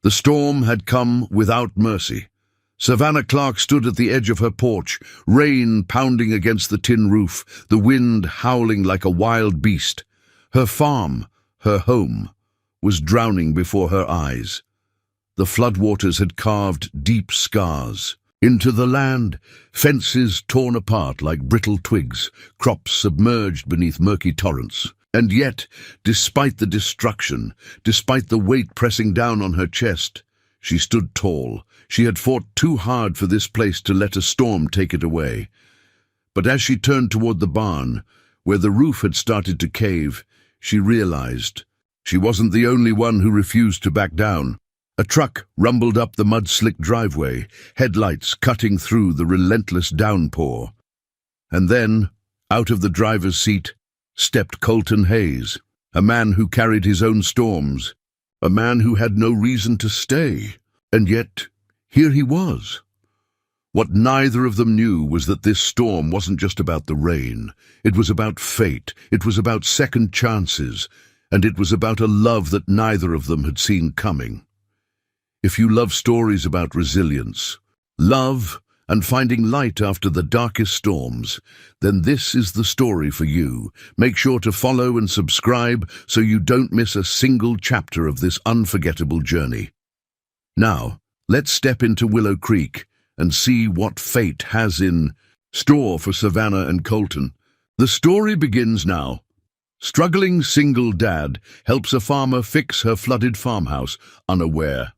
The storm had come without mercy. Savannah Clark stood at the edge of her porch, rain pounding against the tin roof, the wind howling like a wild beast. Her farm, her home, was drowning before her eyes. The floodwaters had carved deep scars into the land, fences torn apart like brittle twigs, crops submerged beneath murky torrents. And yet, despite the destruction, despite the weight pressing down on her chest, she stood tall. She had fought too hard for this place to let a storm take it away. But as she turned toward the barn, where the roof had started to cave, she realized she wasn't the only one who refused to back down. A truck rumbled up the mud-slick driveway, headlights cutting through the relentless downpour. And then, out of the driver's seat, stepped Colton Hayes, a man who carried his own storms, a man who had no reason to stay. And yet, here he was. What neither of them knew was that this storm wasn't just about the rain. It was about fate, it was about second chances, and it was about a love that neither of them had seen coming. If you love stories about resilience, love, and finding light after the darkest storms, then this is the story for you. Make sure to follow and subscribe so you don't miss a single chapter of this unforgettable journey. Now, let's step into Willow Creek and see what fate has in store for Savannah and Colton. The story begins now. Struggling single dad helps a farmer fix her flooded farmhouse, unaware.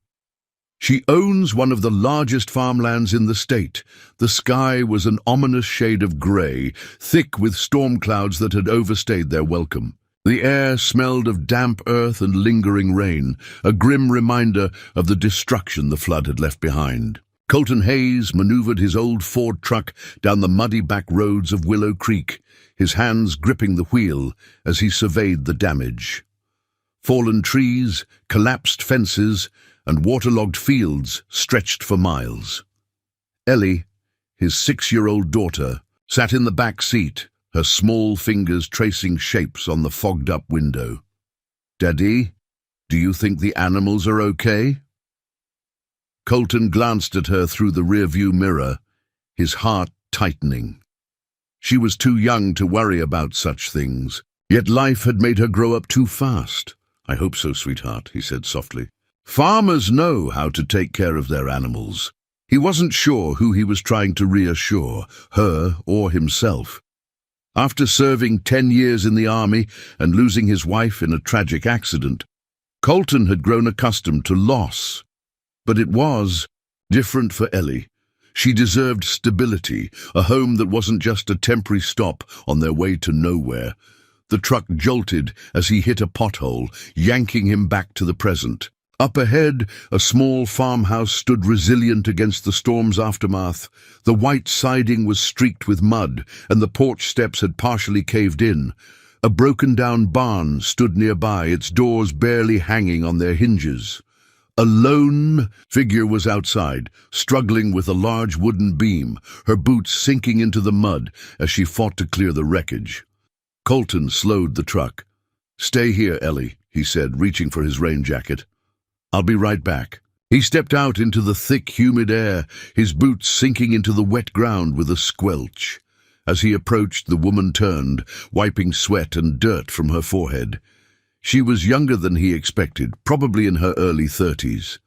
She owns one of the largest farmlands in the state. The sky was an ominous shade of gray, thick with storm clouds that had overstayed their welcome. The air smelled of damp earth and lingering rain, a grim reminder of the destruction the flood had left behind. Colton Hayes maneuvered his old Ford truck down the muddy back roads of Willow Creek, his hands gripping the wheel as he surveyed the damage. Fallen trees, collapsed fences, and waterlogged fields stretched for miles. Ellie, his 6-year-old daughter, sat in the back seat, her small fingers tracing shapes on the fogged-up window. "Daddy, do you think the animals are okay?" Colton glanced at her through the rearview mirror, his heart tightening. She was too young to worry about such things, yet life had made her grow up too fast. "I hope so, sweetheart," he said softly. Farmers know how to take care of their animals. He wasn't sure who he was trying to reassure, her or himself. After serving 10 years in the army and losing his wife in a tragic accident, Colton had grown accustomed to loss. But it was different for Ellie. She deserved stability, a home that wasn't just a temporary stop on their way to nowhere. The truck jolted as he hit a pothole, yanking him back to the present. Up ahead, a small farmhouse stood resilient against the storm's aftermath. The white siding was streaked with mud, and the porch steps had partially caved in. A broken-down barn stood nearby, its doors barely hanging on their hinges. A lone figure was outside, struggling with a large wooden beam, her boots sinking into the mud as she fought to clear the wreckage. Colton slowed the truck. "Stay here, Ellie," he said, reaching for his rain jacket. "I'll be right back." He stepped out into the thick, humid air, his boots sinking into the wet ground with a squelch. As he approached, the woman turned, wiping sweat and dirt from her forehead. She was younger than he expected, probably in her early 30s.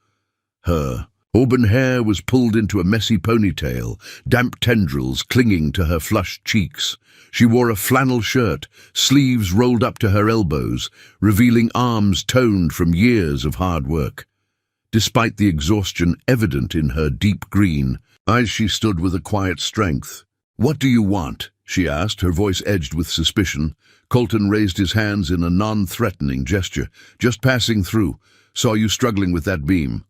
Her auburn hair was pulled into a messy ponytail, damp tendrils clinging to her flushed cheeks. She wore a flannel shirt, sleeves rolled up to her elbows, revealing arms toned from years of hard work. Despite the exhaustion evident in her deep green eyes, she stood with a quiet strength. "What do you want?" she asked, her voice edged with suspicion. Colton raised his hands in a non-threatening gesture. "Just passing through. Saw you struggling with that beam."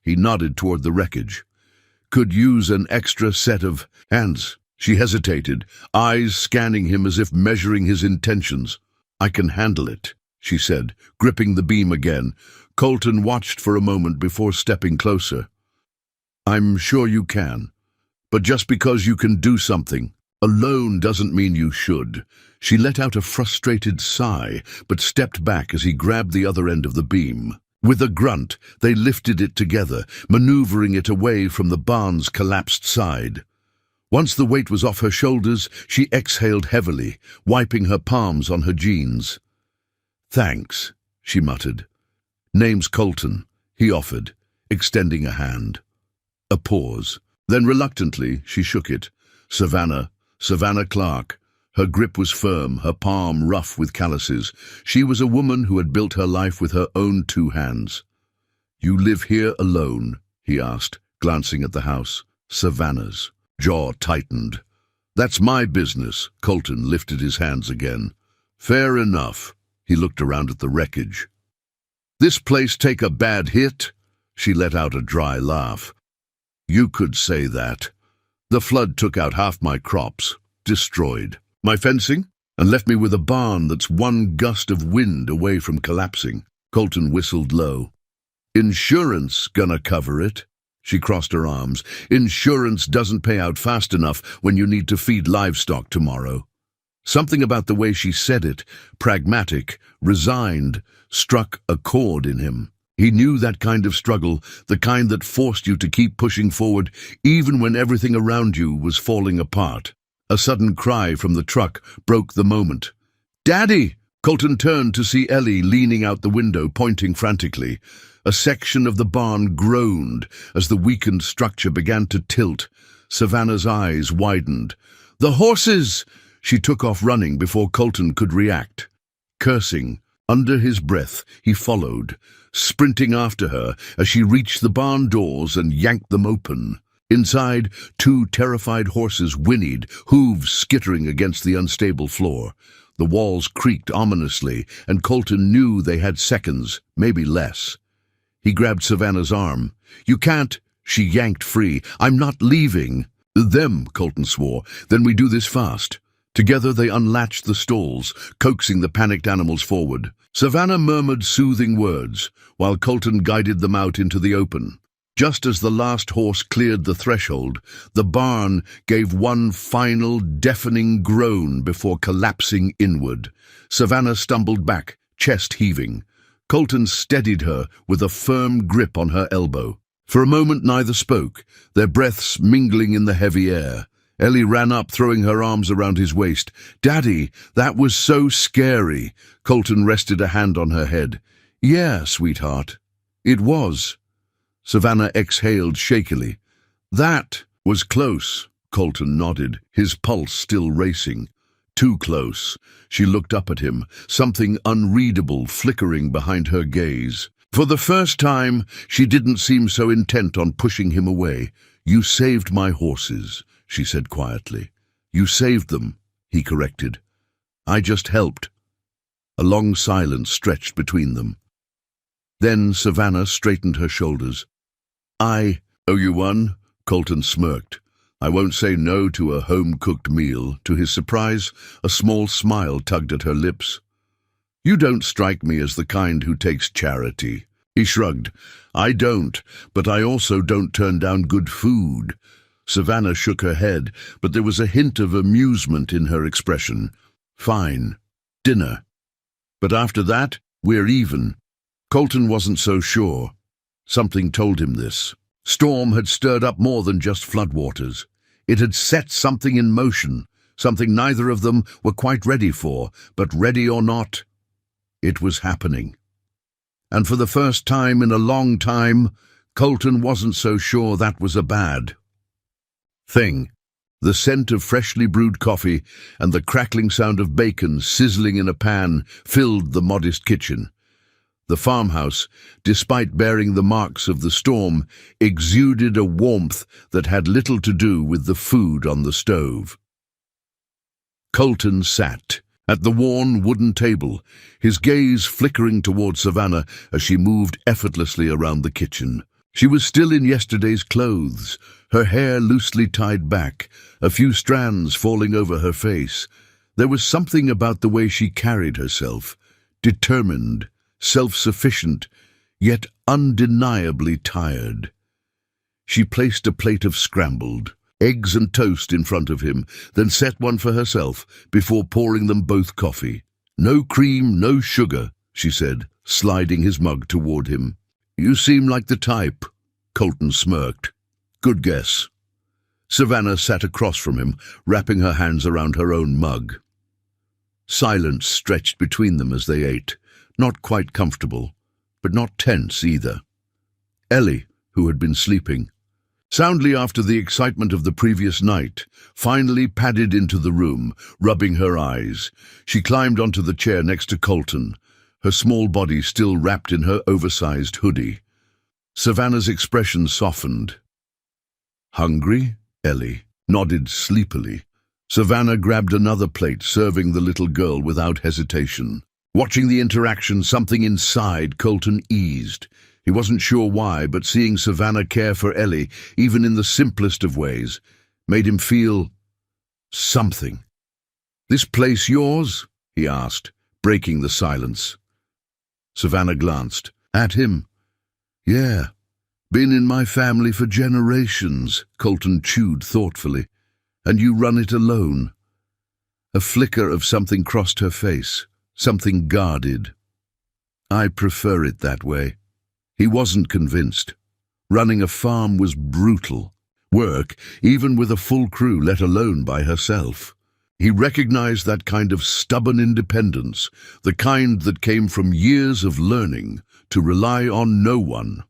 He nodded toward the wreckage. "Could use an extra set of hands." She hesitated, eyes scanning him as if measuring his intentions. "I can handle it," she said, gripping the beam again. Colton watched for a moment before stepping closer. "I'm sure you can. But just because you can do something alone doesn't mean you should." She let out a frustrated sigh, but stepped back as he grabbed the other end of the beam. With a grunt, they lifted it together, maneuvering it away from the barn's collapsed side. Once the weight was off her shoulders, she exhaled heavily, wiping her palms on her jeans. "Thanks," she muttered. "Name's Colton," he offered, extending a hand. A pause. Then reluctantly, she shook it. Savannah Clark. Her grip was firm, her palm rough with calluses. She was a woman who had built her life with her own 2 hands. "You live here alone?" he asked, glancing at the house. Savannah's jaw tightened. "That's my business." Colton lifted his hands again. "Fair enough." He looked around at the wreckage. "This place take a bad hit?" She let out a dry laugh. "You could say that. The flood took out half my crops, destroyed my fencing, and left me with a barn that's one gust of wind away from collapsing." Colton whistled low. "Insurance gonna cover it?" She crossed her arms. "Insurance doesn't pay out fast enough when you need to feed livestock tomorrow." Something about the way she said it, pragmatic, resigned, struck a chord in him. He knew that kind of struggle, the kind that forced you to keep pushing forward even when everything around you was falling apart. A sudden cry from the truck broke the moment. "Daddy!" Colton turned to see Ellie leaning out the window, pointing frantically. A section of the barn groaned as the weakened structure began to tilt. Savannah's eyes widened. "The horses!" She took off running before Colton could react. Cursing, under his breath, he followed, sprinting after her as she reached the barn doors and yanked them open. Inside, 2 terrified horses whinnied, hooves skittering against the unstable floor. The walls creaked ominously, and Colton knew they had seconds, maybe less. He grabbed Savannah's arm. "You can't." She yanked free. "I'm not leaving." "Them," Colton swore. "Then we do this fast." Together they unlatched the stalls, coaxing the panicked animals forward. Savannah murmured soothing words, while Colton guided them out into the open. Just as the last horse cleared the threshold, the barn gave one final, deafening groan before collapsing inward. Savannah stumbled back, chest heaving. Colton steadied her with a firm grip on her elbow. For a moment neither spoke, their breaths mingling in the heavy air. Ellie ran up, throwing her arms around his waist. "Daddy, that was so scary." Colton rested a hand on her head. "Yeah, sweetheart, it was." Savannah exhaled shakily. "That was close." Colton nodded, his pulse still racing. "Too close." She looked up at him, something unreadable flickering behind her gaze. For the first time, she didn't seem so intent on pushing him away. "You saved my horses," she said quietly. "You saved them," he corrected. "I just helped." A long silence stretched between them. Then Savannah straightened her shoulders. "I owe you one," Colton smirked. "I won't say no to a home-cooked meal." To his surprise, a small smile tugged at her lips. "You don't strike me as the kind who takes charity." He shrugged. "I don't, but I also don't turn down good food." Savannah shook her head, but there was a hint of amusement in her expression. "Fine. Dinner. But after that, we're even." Colton wasn't so sure. Something told him this. Storm had stirred up more than just floodwaters. It had set something in motion, something neither of them were quite ready for, but ready or not, it was happening. And for the first time in a long time, Colton wasn't so sure that was a bad thing. The scent of freshly brewed coffee and the crackling sound of bacon sizzling in a pan filled the modest kitchen. The farmhouse, despite bearing the marks of the storm, exuded a warmth that had little to do with the food on the stove. Colton sat at the worn wooden table, his gaze flickering toward Savannah as she moved effortlessly around the kitchen. She was still in yesterday's clothes, her hair loosely tied back, a few strands falling over her face. There was something about the way she carried herself, determined, self-sufficient, yet undeniably tired. She placed a plate of scrambled eggs and toast in front of him, then set one for herself before pouring them both coffee. No cream, no sugar, she said, sliding his mug toward him. You seem like the type. Colton smirked. Good guess. Savannah sat across from him, wrapping her hands around her own mug. Silence stretched between them as they ate, not quite comfortable, but not tense either. Ellie, who had been sleeping, soundly after the excitement of the previous night, finally padded into the room, rubbing her eyes. She climbed onto the chair next to Colton, her small body still wrapped in her oversized hoodie. Savannah's expression softened. Hungry? Ellie nodded sleepily. Savannah grabbed another plate, serving the little girl without hesitation. Watching the interaction, something inside Colton eased. He wasn't sure why, but seeing Savannah care for Ellie, even in the simplest of ways, made him feel something. This place yours? He asked, breaking the silence. Savannah glanced at him. Yeah, been in my family for generations, Colton chewed thoughtfully. And you run it alone. A flicker of something crossed her face, something guarded. I prefer it that way. He wasn't convinced. Running a farm was brutal. Work, even with a full crew, let alone by herself. He recognized that kind of stubborn independence, the kind that came from years of learning to rely on no one.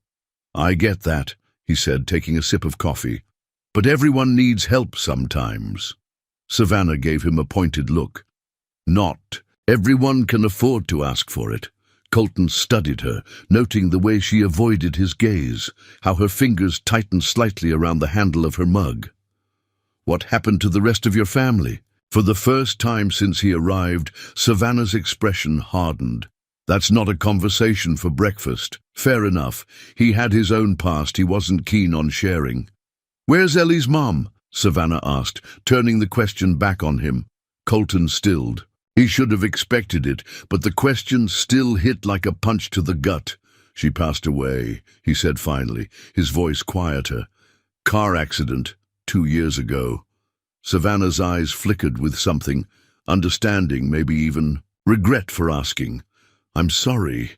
I get that, he said, taking a sip of coffee. But everyone needs help sometimes. Savannah gave him a pointed look. Not everyone can afford to ask for it. Colton studied her, noting the way she avoided his gaze, how her fingers tightened slightly around the handle of her mug. What happened to the rest of your family? For the first time since he arrived, Savannah's expression hardened. That's not a conversation for breakfast. Fair enough. He had his own past he wasn't keen on sharing. Where's Ellie's mom? Savannah asked, turning the question back on him. Colton stilled. He should have expected it, but the question still hit like a punch to the gut. She passed away, he said finally, his voice quieter. Car accident, 2 years ago. Savannah's eyes flickered with something, understanding, maybe even regret for asking. I'm sorry.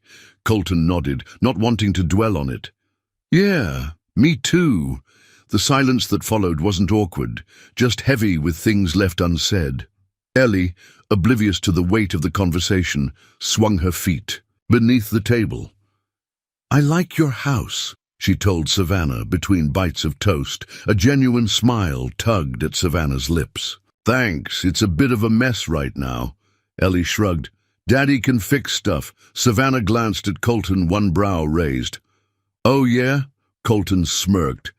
Colton nodded, not wanting to dwell on it. Yeah, me too. The silence that followed wasn't awkward, just heavy with things left unsaid. Ellie, oblivious to the weight of the conversation, swung her feet beneath the table. I like your house, she told Savannah between bites of toast. A genuine smile tugged at Savannah's lips. Thanks, it's a bit of a mess right now. Ellie shrugged. Daddy can fix stuff. Savannah glanced at Colton, one brow raised. Oh yeah? Colton smirked.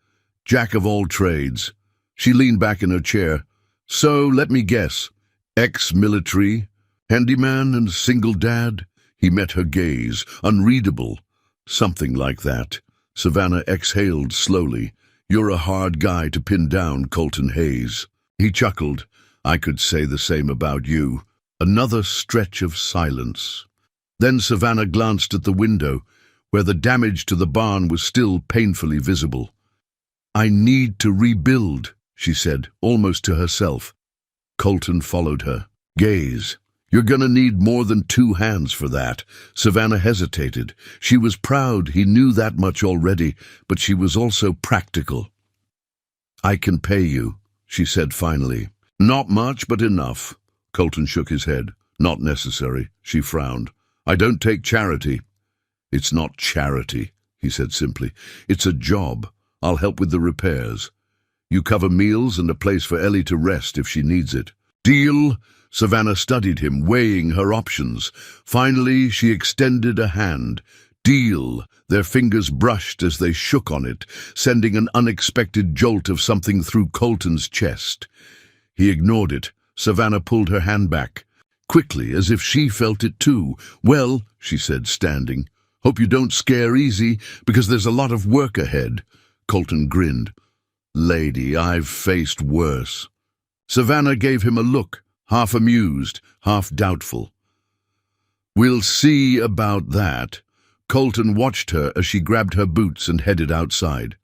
Jack of all trades. She leaned back in her chair. So, let me guess. Ex-military, handyman and single dad? He met her gaze, unreadable. Something like that. Savannah exhaled slowly. You're a hard guy to pin down, Colton Hayes. He chuckled. I could say the same about you. Another stretch of silence. Then Savannah glanced at the window, where the damage to the barn was still painfully visible. I need to rebuild, she said, almost to herself. Colton followed her gaze. You're gonna need more than 2 hands for that. Savannah hesitated. She was proud, he knew that much already, but she was also practical. I can pay you, she said finally. Not much, but enough. Colton shook his head. Not necessary, she frowned. I don't take charity. It's not charity, he said simply. It's a job. I'll help with the repairs. You cover meals and a place for Ellie to rest if she needs it. Deal? Savannah studied him, weighing her options. Finally, she extended a hand. Deal. Their fingers brushed as they shook on it, sending an unexpected jolt of something through Colton's chest. He ignored it. Savannah pulled her hand back, quickly, as if she felt it too. Well, she said, standing, hope you don't scare easy, because there's a lot of work ahead. Colton grinned. Lady, I've faced worse. Savannah gave him a look, half amused, half doubtful. We'll see about that. Colton watched her as she grabbed her boots and headed outside.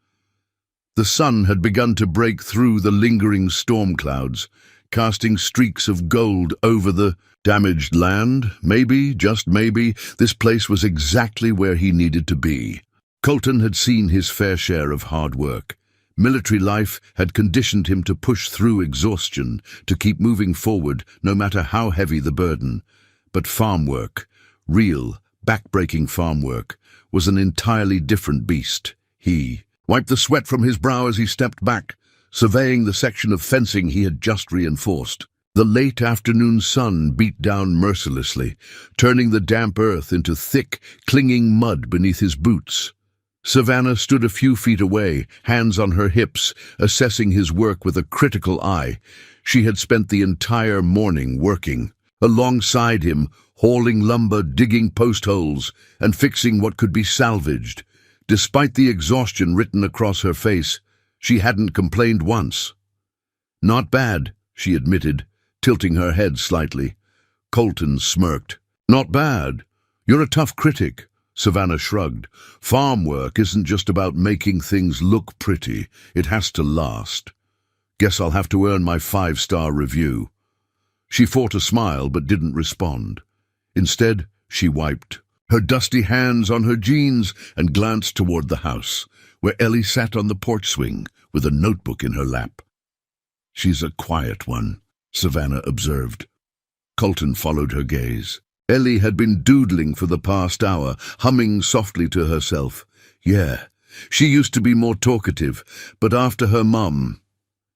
The sun had begun to break through the lingering storm clouds, casting streaks of gold over the damaged land. Maybe, just maybe, this place was exactly where he needed to be. Colton had seen his fair share of hard work. Military life had conditioned him to push through exhaustion, to keep moving forward no matter how heavy the burden. But farm work, real, back-breaking farm work, was an entirely different beast. He wiped the sweat from his brow as he stepped back, surveying the section of fencing he had just reinforced. The late afternoon sun beat down mercilessly, turning the damp earth into thick, clinging mud beneath his boots. Savannah stood a few feet away, hands on her hips, assessing his work with a critical eye. She had spent the entire morning working. Alongside him, hauling lumber, digging post holes, and fixing what could be salvaged. Despite the exhaustion written across her face, she hadn't complained once. "Not bad," she admitted, tilting her head slightly. Colton smirked. "Not bad. You're a tough critic." Savannah shrugged. "Farm work isn't just about making things look pretty. It has to last. Guess I'll have to earn my 5-star review." She fought a smile but didn't respond. Instead, she wiped her dusty hands on her jeans and glanced toward the house, where Ellie sat on the porch swing with a notebook in her lap. "She's a quiet one," Savannah observed. Colton followed her gaze. Ellie had been doodling for the past hour, humming softly to herself. "Yeah, she used to be more talkative, but after her mum—"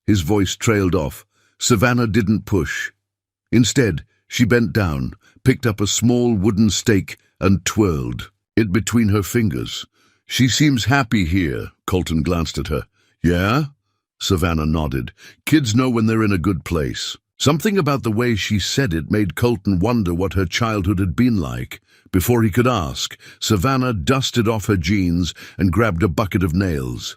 His voice trailed off. Savannah didn't push. Instead, she bent down, picked up a small wooden stake, and twirled it between her fingers. "She seems happy here," Colton glanced at her. "Yeah?" Savannah nodded. "Kids know when they're in a good place." Something about the way she said it made Colton wonder what her childhood had been like. Before he could ask, Savannah dusted off her jeans and grabbed a bucket of nails.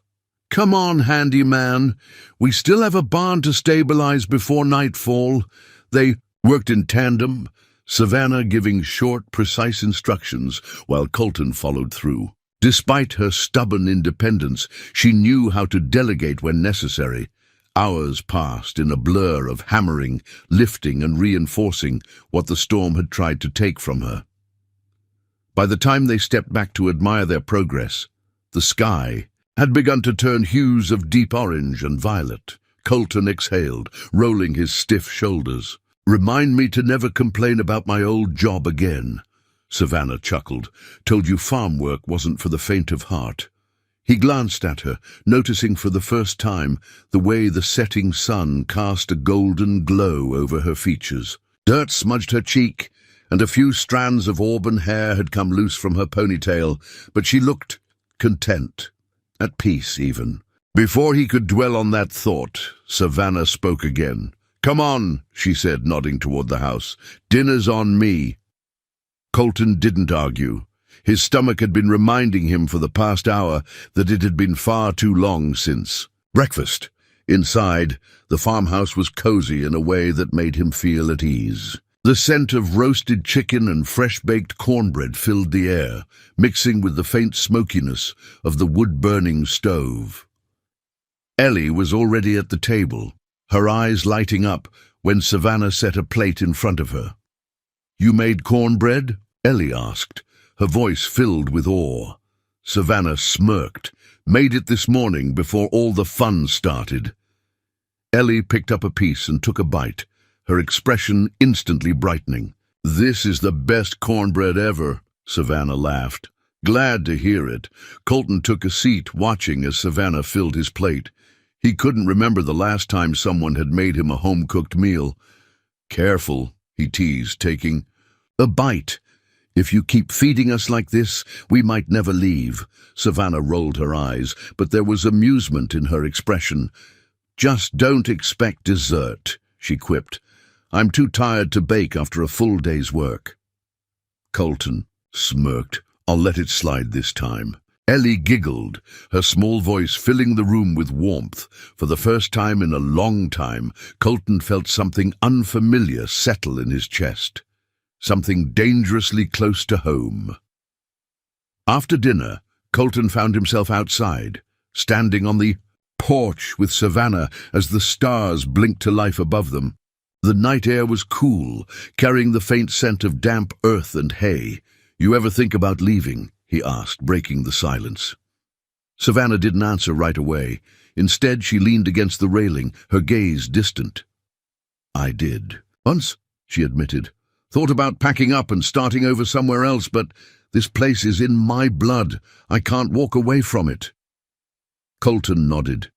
"Come on, handyman. We still have a barn to stabilize before nightfall." They worked in tandem, Savannah giving short, precise instructions while Colton followed through. Despite her stubborn independence, she knew how to delegate when necessary. Hours passed in a blur of hammering, lifting, and reinforcing what the storm had tried to take from her. By the time they stepped back to admire their progress, the sky had begun to turn hues of deep orange and violet. Colton exhaled, rolling his stiff shoulders. "Remind me to never complain about my old job again." Savannah chuckled. "Told you farm work wasn't for the faint of heart." He glanced at her, noticing for the first time the way the setting sun cast a golden glow over her features. Dirt smudged her cheek, and a few strands of auburn hair had come loose from her ponytail, but she looked content, at peace even. Before he could dwell on that thought, Savannah spoke again. "Come on," she said, nodding toward the house. "Dinner's on me." Colton didn't argue. His stomach had been reminding him for the past hour that it had been far too long since breakfast. Inside, the farmhouse was cozy in a way that made him feel at ease. The scent of roasted chicken and fresh-baked cornbread filled the air, mixing with the faint smokiness of the wood-burning stove. Ellie was already at the table, her eyes lighting up when Savannah set a plate in front of her. "You made cornbread?" Ellie asked, her voice filled with awe. Savannah smirked. "Made it this morning before all the fun started." Ellie picked up a piece and took a bite, her expression instantly brightening. "This is the best cornbread ever," Savannah laughed. Glad to hear it, Colton took a seat, watching as Savannah filled his plate. He couldn't remember the last time someone had made him a home-cooked meal. "Careful," he teased, taking a bite. "If you keep feeding us like this, we might never leave." Savannah rolled her eyes, but there was amusement in her expression. "Just don't expect dessert," she quipped. "I'm too tired to bake after a full day's work." Colton smirked. "I'll let it slide this time." Ellie giggled, her small voice filling the room with warmth. For the first time in a long time, Colton felt something unfamiliar settle in his chest. Something dangerously close to home. After dinner, Colton found himself outside, standing on the porch with Savannah as the stars blinked to life above them. The night air was cool, carrying the faint scent of damp earth and hay. "You ever think about leaving?" he asked, breaking the silence. Savannah didn't answer right away. Instead, she leaned against the railing, her gaze distant. "I did. Once," she admitted. "Thought about packing up and starting over somewhere else, but this place is in my blood. I can't walk away from it." Colton nodded.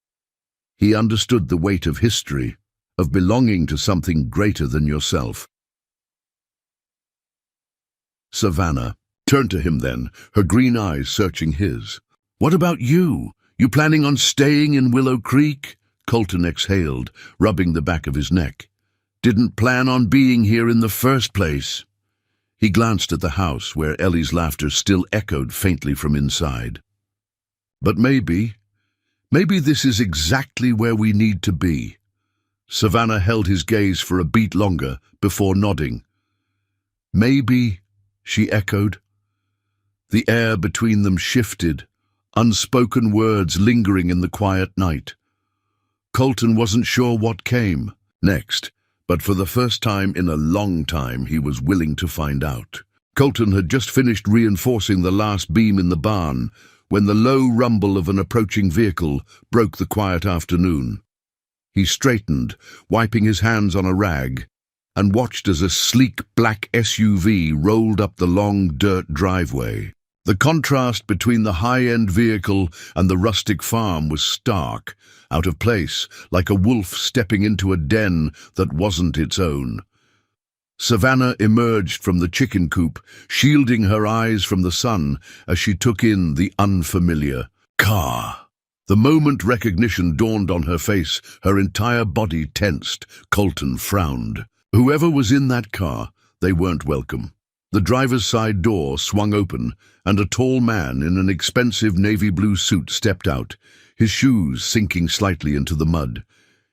He understood the weight of history, of belonging to something greater than yourself. Savannah turned to him then, her green eyes searching his. "What about you? You planning on staying in Willow Creek?" Colton exhaled, rubbing the back of his neck. "Didn't plan on being here in the first place." He glanced at the house, where Ellie's laughter still echoed faintly from inside. "But maybe this is exactly where we need to be." Savannah held his gaze for a beat longer before nodding. "Maybe," she echoed. The air between them shifted, unspoken words lingering in the quiet night. Colton wasn't sure what came next, but for the first time in a long time he was willing to find out. Colton had just finished reinforcing the last beam in the barn when the low rumble of an approaching vehicle broke the quiet afternoon. He straightened, wiping his hands on a rag, and watched as a sleek black SUV rolled up the long dirt driveway. The contrast between the high-end vehicle and the rustic farm was stark, out of place, like a wolf stepping into a den that wasn't its own. Savannah emerged from the chicken coop, shielding her eyes from the sun as she took in the unfamiliar car. The moment recognition dawned on her face, her entire body tensed. Colton frowned. Whoever was in that car, they weren't welcome. The driver's side door swung open, and a tall man in an expensive navy blue suit stepped out, his shoes sinking slightly into the mud.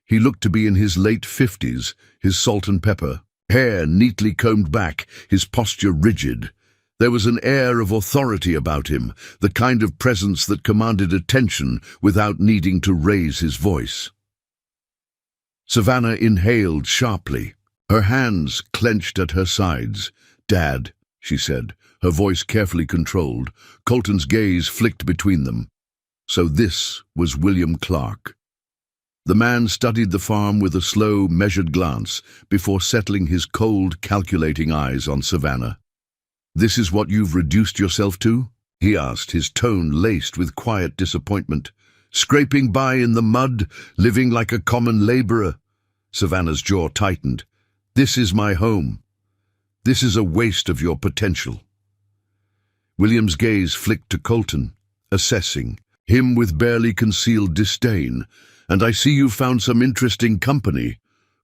He looked to be in his late 50s, his salt and pepper hair neatly combed back, his posture rigid. There was an air of authority about him, the kind of presence that commanded attention without needing to raise his voice. Savannah inhaled sharply, her hands clenched at her sides. "Dad," she said, her voice carefully controlled. Colton's gaze flicked between them. So this was William Clark. The man studied the farm with a slow, measured glance before settling his cold, calculating eyes on Savannah. "This is what you've reduced yourself to?" he asked, his tone laced with quiet disappointment. "Scraping by in the mud, living like a common laborer?" Savannah's jaw tightened. "This is my home. This is a waste of your potential." William's gaze flicked to Colton, assessing him with barely concealed disdain. "And I see you found some interesting company."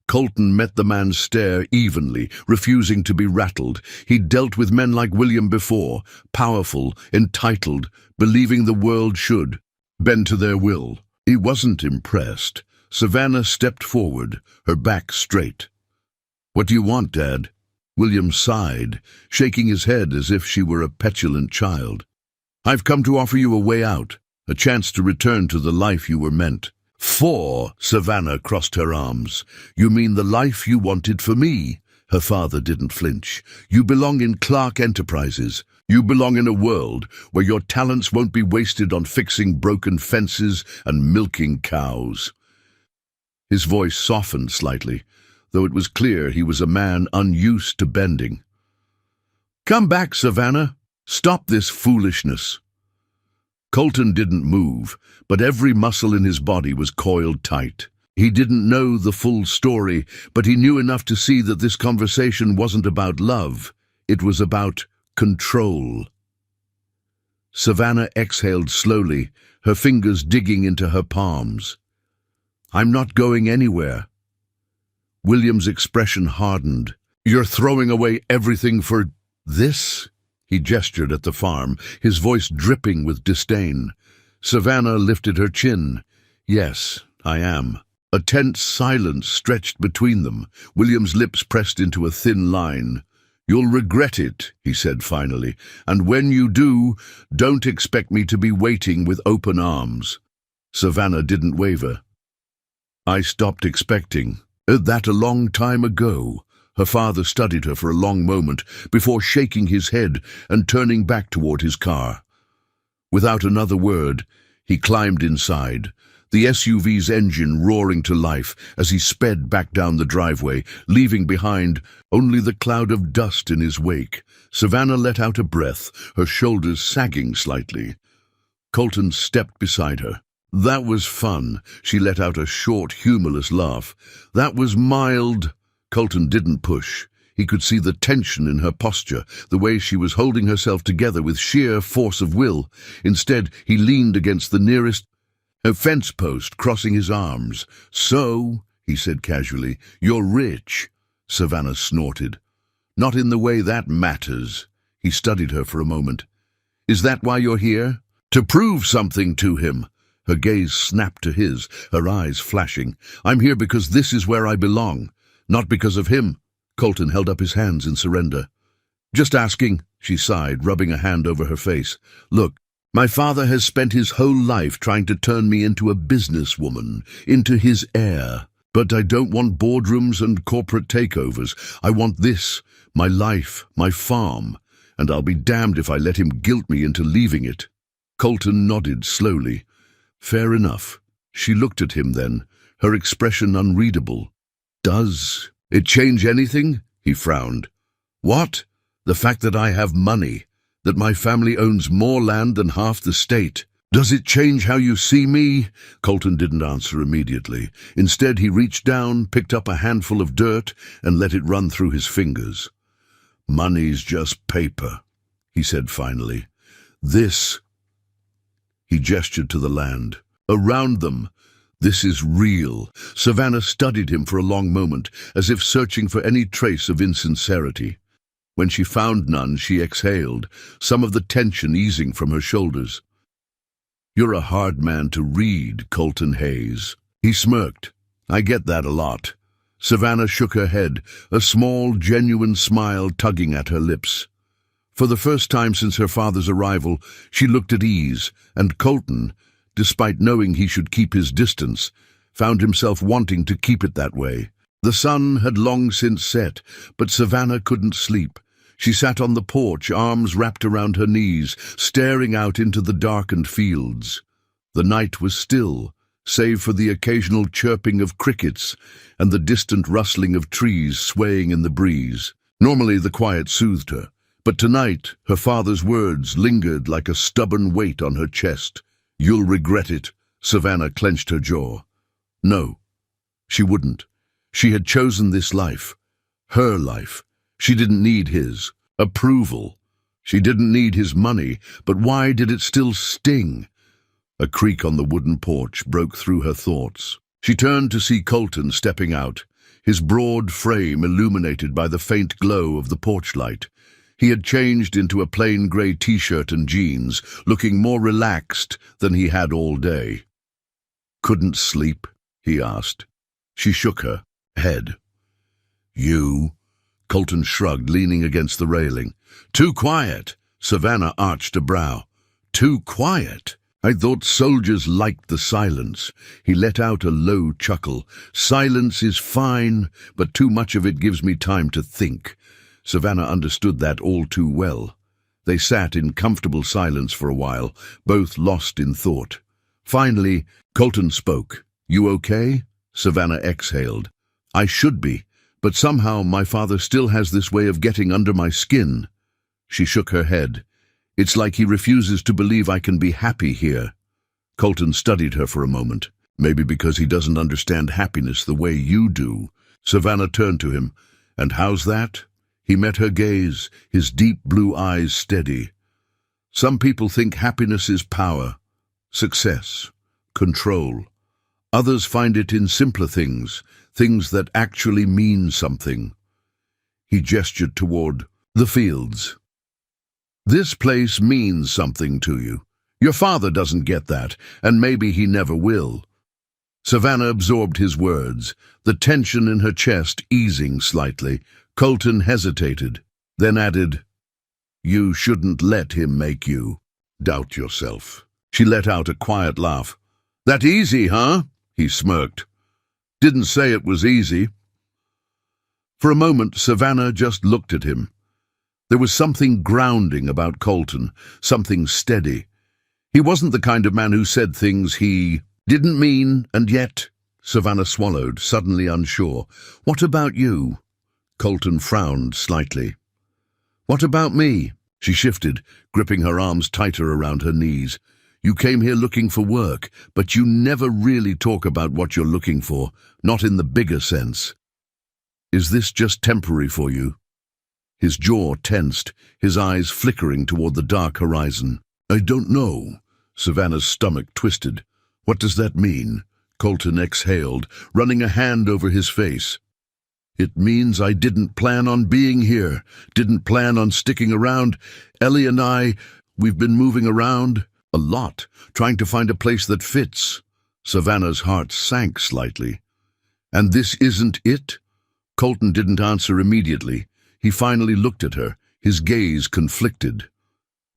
Colton met the man's stare evenly, refusing to be rattled. He'd dealt with men like William before, powerful, entitled, believing the world should bend to their will. He wasn't impressed. Savannah stepped forward, her back straight. "What do you want, Dad?" William sighed, shaking his head as if she were a petulant child. "I've come to offer you a way out, a chance to return to the life you were meant for." Savannah crossed her arms. "You mean the life you wanted for me?" Her father didn't flinch. "You belong in Clark Enterprises. You belong in a world where your talents won't be wasted on fixing broken fences and milking cows." His voice softened slightly, though it was clear he was a man unused to bending. "Come back, Savannah. Stop this foolishness." Colton didn't move, but every muscle in his body was coiled tight. He didn't know the full story, but he knew enough to see that this conversation wasn't about love. It was about control. Savannah exhaled slowly, her fingers digging into her palms. "I'm not going anywhere." William's expression hardened. "You're throwing away everything for this?" He gestured at the farm, his voice dripping with disdain. Savannah lifted her chin. "Yes, I am." A tense silence stretched between them. William's lips pressed into a thin line. "You'll regret it," he said finally, "and when you do, don't expect me to be waiting with open arms." Savannah didn't waver. "I stopped expecting." That a long time ago. Her father studied her for a long moment before shaking his head and turning back toward his car. Without another word, he climbed inside, the SUV's engine roaring to life as he sped back down the driveway, leaving behind only the cloud of dust in his wake. Savannah let out a breath, her shoulders sagging slightly. Colton stepped beside her. "That was fun." She let out a short, humorless laugh. "That was mild." Colton didn't push. He could see the tension in her posture, the way she was holding herself together with sheer force of will. Instead, he leaned against the nearest fence post, crossing his arms. "So," he said casually, "you're rich." Savannah snorted. "Not in the way that matters." He studied her for a moment. "Is that why you're here? To prove something to him?" Her gaze snapped to his, her eyes flashing. "I'm here because this is where I belong, not because of him." Colton held up his hands in surrender. "Just asking," she sighed, rubbing a hand over her face. "Look, my father has spent his whole life trying to turn me into a businesswoman, into his heir. But I don't want boardrooms and corporate takeovers. I want this, my life, my farm, and I'll be damned if I let him guilt me into leaving it." Colton nodded slowly. "Fair enough." She looked at him then, her expression unreadable. "Does it change anything?" He frowned. "What? The fact that I have money, that my family owns more land than half the state. Does it change how you see me?" Colton didn't answer immediately. Instead, he reached down, picked up a handful of dirt, and let it run through his fingers. "Money's just paper," he said finally. "This," he gestured to the land, "around them, this is real." Savannah studied him for a long moment, as if searching for any trace of insincerity. When she found none, she exhaled, some of the tension easing from her shoulders. "You're a hard man to read, Colton Hayes." He smirked. "I get that a lot." Savannah shook her head, a small, genuine smile tugging at her lips. For the first time since her father's arrival, she looked at ease, and Colton, despite knowing he should keep his distance, found himself wanting to keep it that way. The sun had long since set, but Savannah couldn't sleep. She sat on the porch, arms wrapped around her knees, staring out into the darkened fields. The night was still, save for the occasional chirping of crickets and the distant rustling of trees swaying in the breeze. Normally the quiet soothed her, but tonight her father's words lingered like a stubborn weight on her chest. "You'll regret it." Savannah clenched her jaw. No, she wouldn't. She had chosen this life, her life. She didn't need his approval. She didn't need his money, but why did it still sting? A creak on the wooden porch broke through her thoughts. She turned to see Colton stepping out, his broad frame illuminated by the faint glow of the porch light. He had changed into a plain grey t-shirt and jeans, looking more relaxed than he had all day. "Couldn't sleep?" he asked. She shook her head. "You?" Colton shrugged, leaning against the railing. "Too quiet." Savannah arched a brow. "Too quiet? I thought soldiers liked the silence." He let out a low chuckle. "Silence is fine, but too much of it gives me time to think." Savannah understood that all too well. They sat in comfortable silence for a while, both lost in thought. Finally, Colton spoke. "You okay?" Savannah exhaled. "I should be, but somehow my father still has this way of getting under my skin." She shook her head. "It's like he refuses to believe I can be happy here." Colton studied her for a moment. "Maybe because he doesn't understand happiness the way you do." Savannah turned to him. "And how's that?" He met her gaze, his deep blue eyes steady. "Some people think happiness is power, success, control. Others find it in simpler things, things that actually mean something." He gestured toward the fields. "This place means something to you. Your father doesn't get that, and maybe he never will." Savannah absorbed his words, the tension in her chest easing slightly. Colton hesitated, then added, "You shouldn't let him make you doubt yourself." She let out a quiet laugh. "That easy, huh?" He smirked. "Didn't say it was easy." For a moment, Savannah just looked at him. There was something grounding about Colton, something steady. He wasn't the kind of man who said things he didn't mean, and yet... Savannah swallowed, suddenly unsure. "What about you?" Colton frowned slightly. "What about me?" She shifted, gripping her arms tighter around her knees. "You came here looking for work, but you never really talk about what you're looking for, not in the bigger sense. Is this just temporary for you?" His jaw tensed, his eyes flickering toward the dark horizon. "I don't know." Savannah's stomach twisted. "What does that mean?" Colton exhaled, running a hand over his face. "It means I didn't plan on being here, didn't plan on sticking around. Ellie and we've been moving around a lot, trying to find a place that fits." Savannah's heart sank slightly. "And this isn't it?" Colton didn't answer immediately. He finally looked at her, his gaze conflicted.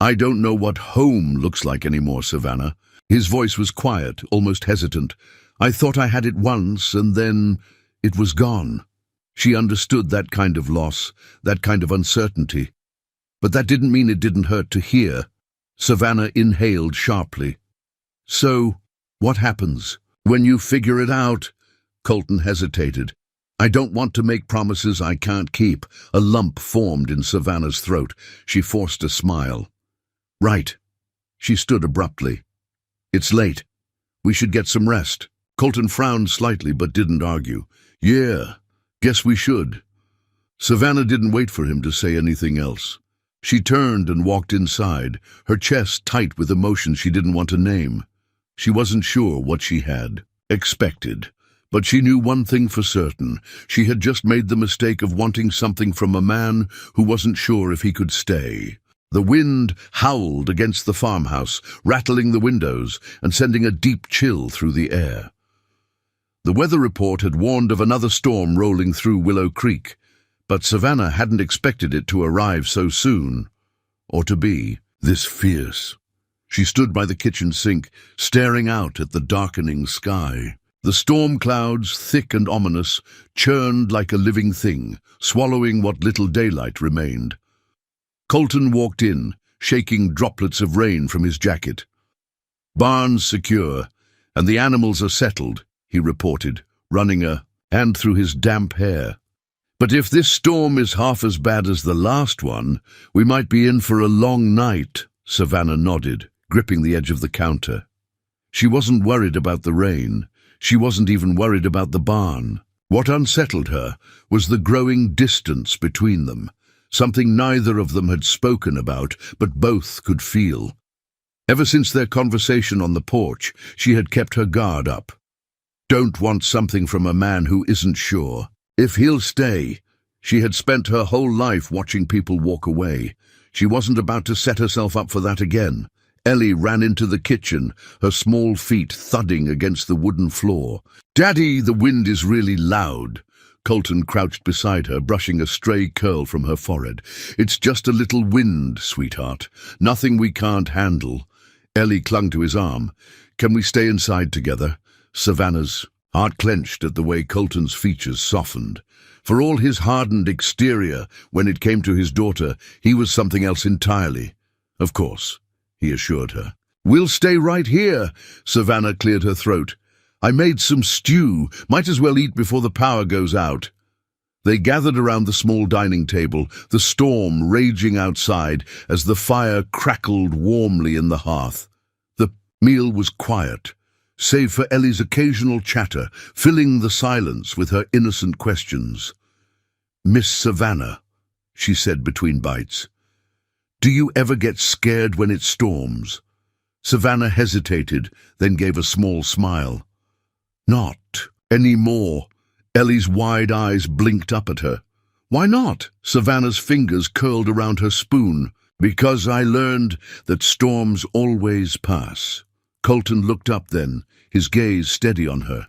"I don't know what home looks like anymore, Savannah." His voice was quiet, almost hesitant. "I thought I had it once, and then it was gone." She understood that kind of loss, that kind of uncertainty. But that didn't mean it didn't hurt to hear. Savannah inhaled sharply. "So, what happens when you figure it out?" Colton hesitated. "I don't want to make promises I can't keep." A lump formed in Savannah's throat. She forced a smile. "Right." She stood abruptly. "It's late. We should get some rest." Colton frowned slightly but didn't argue. "Yeah, guess we should." Savannah didn't wait for him to say anything else. She turned and walked inside, her chest tight with emotions she didn't want to name. She wasn't sure what she had expected, but she knew one thing for certain. She had just made the mistake of wanting something from a man who wasn't sure if he could stay. The wind howled against the farmhouse, rattling the windows and sending a deep chill through the air. The weather report had warned of another storm rolling through Willow Creek, but Savannah hadn't expected it to arrive so soon, or to be this fierce. She stood by the kitchen sink, staring out at the darkening sky. The storm clouds, thick and ominous, churned like a living thing, swallowing what little daylight remained. Colton walked in, shaking droplets of rain from his jacket. "Barn's secure, and the animals are settled," he reported, running a hand through his damp hair. "But if this storm is half as bad as the last one, we might be in for a long night." Savannah nodded, gripping the edge of the counter. She wasn't worried about the rain. She wasn't even worried about the barn. What unsettled her was the growing distance between them, something neither of them had spoken about, but both could feel. Ever since their conversation on the porch, she had kept her guard up. Don't want something from a man who isn't sure if he'll stay. She had spent her whole life watching people walk away. She wasn't about to set herself up for that again. Ellie ran into the kitchen, her small feet thudding against the wooden floor. "Daddy, the wind is really loud." Colton crouched beside her, brushing a stray curl from her forehead. "It's just a little wind, sweetheart. Nothing we can't handle." Ellie clung to his arm. "Can we stay inside together?" Savannah's heart clenched at the way Colton's features softened. For all his hardened exterior, when it came to his daughter, he was something else entirely. "Of course," he assured her. "We'll stay right here." Savannah cleared her throat. "I made some stew. Might as well eat before the power goes out." They gathered around the small dining table, the storm raging outside as the fire crackled warmly in the hearth. The meal was quiet, save for Ellie's occasional chatter, filling the silence with her innocent questions. "Miss Savannah," she said between bites, "do you ever get scared when it storms?" Savannah hesitated, then gave a small smile. "Not anymore." Ellie's wide eyes blinked up at her. "Why not?" Savannah's fingers curled around her spoon. "Because I learned that storms always pass." Colton looked up then, his gaze steady on her.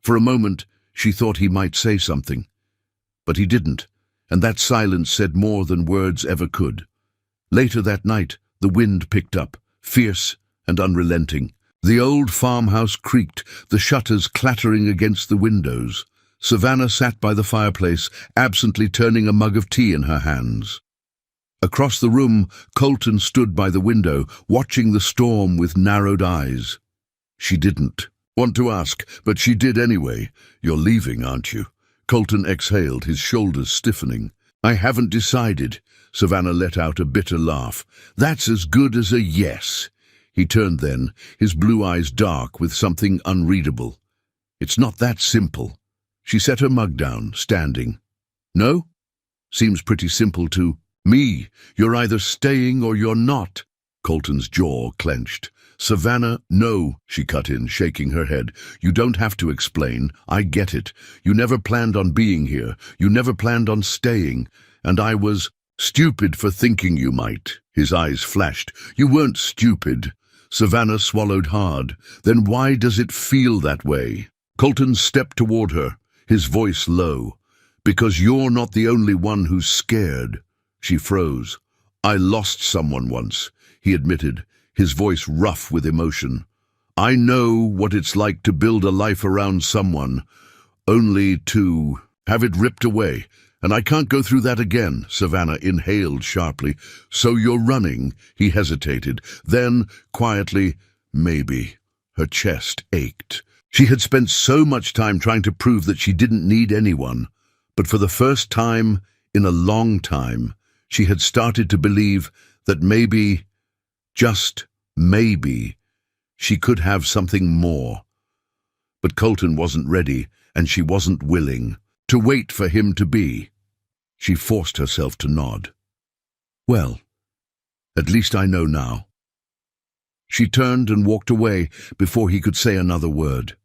For a moment, she thought he might say something. But he didn't, and that silence said more than words ever could. Later that night, the wind picked up, fierce and unrelenting. The old farmhouse creaked, the shutters clattering against the windows. Savannah sat by the fireplace, absently turning a mug of tea in her hands. Across the room, Colton stood by the window, watching the storm with narrowed eyes. She didn't want to ask, but she did anyway. "You're leaving, aren't you?" Colton exhaled, his shoulders stiffening. "I haven't decided." Savannah let out a bitter laugh. "That's as good as a yes." He turned then, his blue eyes dark with something unreadable. "It's not that simple." She set her mug down, standing. "No? Seems pretty simple to me. You're either staying or you're not." Colton's jaw clenched. "Savannah, no," she cut in, shaking her head. "You don't have to explain. I get it. You never planned on being here. You never planned on staying. And I was stupid for thinking you might." His eyes flashed. "You weren't stupid." Savannah swallowed hard. "Then why does it feel that way?" Colton stepped toward her, his voice low. "Because you're not the only one who's scared." She froze. "I lost someone once," he admitted, his voice rough with emotion. "I know what it's like to build a life around someone, only to have it ripped away. And I can't go through that again." Savannah inhaled sharply. "So you're running?" He hesitated. Then, quietly, "Maybe." Her chest ached. She had spent so much time trying to prove that she didn't need anyone. But for the first time in a long time, she had started to believe that maybe, just maybe, she could have something more. But Colton wasn't ready, and she wasn't willing to wait for him to be. She forced herself to nod. "Well, at least I know now." She turned and walked away before he could say another word.